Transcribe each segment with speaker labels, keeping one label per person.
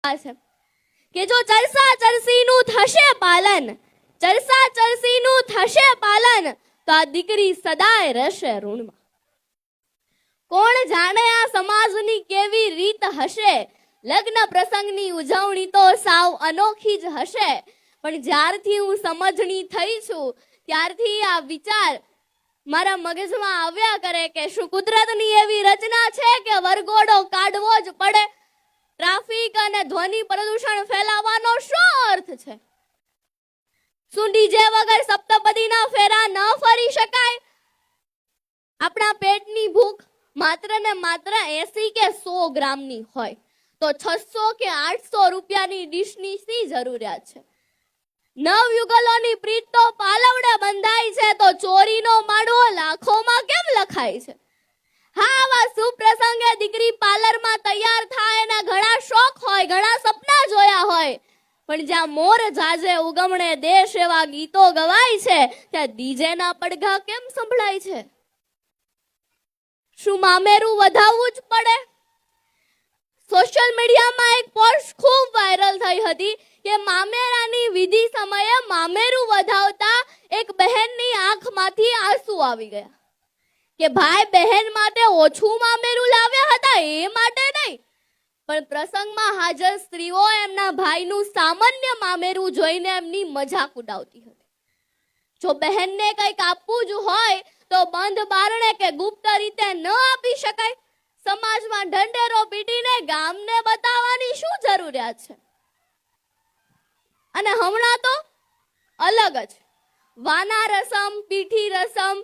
Speaker 1: છે કે જો ચરસા ચરસીનું થશે પાલન, ચરસા ચરસીનું થશે પાલન, તો આ દીકરી સદાય રહેશે ઋણમાં. કોણ જાણે આ સમાજની કેવી રીત હશે, લગ્ન પ્રસંગની ઉજવણી તો સાવ અનોખી જ હશે. પણ જ્યારથી હું સમજણી થઈ છું ત્યારથી આ વિચાર મારા મગજમાં આવ્યા કરે કે શું કુદરતની એવી રચના છે કે વરઘોડો કાઢવો જ પડે? ટ્રાફિક અને ધ્વનિ પ્રદૂષણ ફેલાવવાનો શું અર્થ છે? શું ડીજે વગર સપ્તપદીના ફેરા ન ફરી શકાય? આપણા પેટની ભૂખ માત્ર ને માત્ર 80 કે 100 ગ્રામની હોય તો 600 કે 800 રૂપિયાની ડીશની શી જરૂરિયાત છે? નવયુગલોની પ્રીત તો પાલવડે બંધાય છે તો ચોરીનો માળો લાખોમાં કેમ લખાય છે? હા, આવા શુભ પ્રસંગે દીકરી પાર્લરમાં તૈયાર થાય એના ઘણા શોખ હોય, ઘણા સપના જોયા હોય, પણ જ્યાં મોર જાજે ઉગમણે દેશ એવા ગીતો ગવાય છે ત્યાં ડીજેના પડઘા કેમ સંભળાય છે? શું મામેરું વધાવવું જ પડે? સોશિયલ મીડિયામાં એક પોસ્ટ ખૂબ વાયરલ થઈ હતી કે મામેરાની વિધિ સમયે મામેરું વધાવતા એક બહેનની આંખમાંથી આંસુ આવી ગયા. કે ભાઈ બહેન માટે ઓછું મામેરું લાવ્યા હતા એ માટે નહીં, પણ પ્રસંગમાં હાજર સ્ત્રીઓ એમના ભાઈનું સામાન્ય મામેરું જોઈને એમની મજાક ઉડાવતી હતી. જો બહેનને કંઈક આપવું જ હોય તો બંધ બારણે કે ગુપ્ત રીતે ન આપી શકાય? સમાજમાં ઢંઢેરો પીટીને ગામને બતાવવાની શું જરૂરિયાત છે? અને હમણાં તો અલગ જ વાના રસમ, પીઠી રસમ,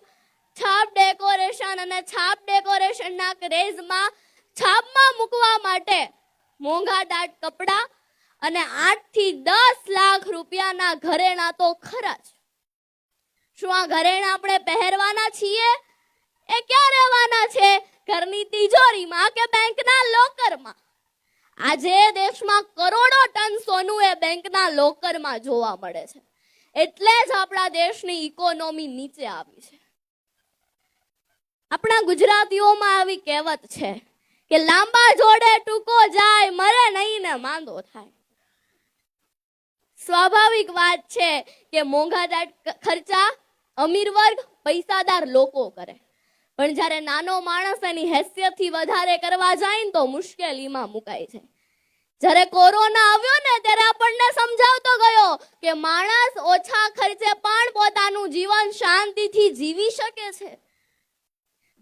Speaker 1: છાપ ડેકોરેશન અને છાપ ડેકોરેશનના ક્રેઝમાં છાપમાં મૂકવા માટે મોંઘાદાટ કપડા અને 8 થી 10 લાખ રૂપિયાના ઘરેણા તો ખરા જ. શું આ ઘરેણા આપણે પહેરવાના છીએ? એ ક્યાં રહેવાના છે? ઘરની તિજોરીમાં કે બેંકના લોકરમાં? આજે દેશમાં કરોડો ટન સોનું એ બેંકના લોકરમાં જોવા મળે છે. એટલે જ આપણા દેશની ઇકોનોમી નીચે આવી છે. આપણા ગુજરાતીઓમાં આવી કહેવત છે કે લાંબા જોડે ટૂંકો જાય, મરે નહીં ને માંદો થાય. સ્વાભાવિક વાત છે કે મોંઘાદાટ ખર્ચા અમીર વર્ગ, પૈસાદાર લોકો કરે, પણ જ્યારે નાનો માણસ એની હેસિયતથી વધારે કરવા જાય ને તો મુશ્કેલીમાં મુકાય છે. જ્યારે કોરોના આવ્યો ને ત્યારે આપણને સમજાવતો ગયો કે માણસ ઓછા ખર્ચે પણ પોતાનું જીવન શાંતિથી જીવી શકે છે.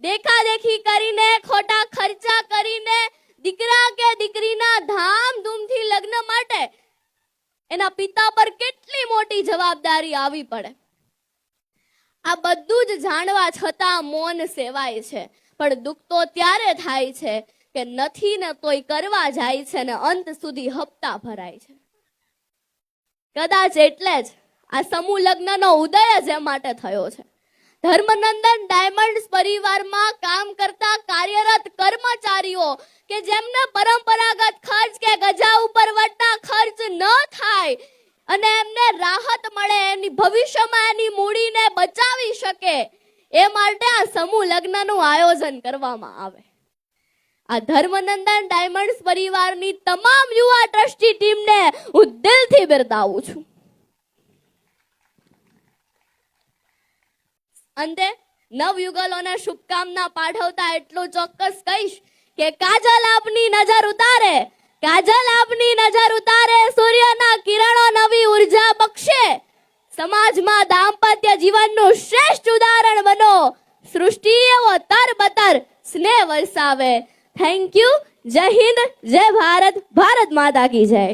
Speaker 1: દેખાદેખી કરીને, ખોટા ખર્ચા કરીને દીકરા કે દીકરીના ધામધૂમથી લગ્ન માટે એના પિતા પર કેટલી મોટી જવાબદારી આવી પડે. આ બધું જ જાણવા છતાં મૌન સેવાય છે. પણ દુઃખ તો ત્યારે થાય છે કે નથી ને તોય કરવા જાય છે ને અંત સુધી હપ્તા ભરાય છે. કદાચ એટલે જ આ સમૂહ લગ્નનો ઉદય જ એ માટે થયો છે. ધર્મનંદન ડાયમંડ્સ પરિવારમાં કામ કરતા કાર્યરત કર્મચારીઓ કે જેમને પરંપરાગત ખર્ચ કે ગજા ઉપર વટા ખર્ચ ન થાય અને એમને રાહત મળે, એની ભવિષ્યમાં એની મૂડીને બચાવી શકે એ માટે આ સમૂહ લગ્નનું આયોજન કરવામાં આવે. આ ધર્મનંદન ડાયમંડ્સ પરિવારની તમામ યુવા ટ્રસ્ટી ટીમને હું દિલથી બિરદાવું છું. અંતે નવયુગલોને શુભકામના પાઠવતા એટલું ચોક્કસ કહીશ કે કાજલ આપની નજર ઉતારે, કાજલ આપની નજર ઉતારે, સૂર્યના કિરણો નવી ઉર્જા બક્ષે, સમાજમાં દાંપત્ય જીવનનું શ્રેષ્ઠ ઉદાહરણ બનો, સૃષ્ટિ એવો તરબતર સ્નેહ વરસાવે. Thank you. જય હિન્દ, જય ભારત, ભારત માતા કી જય.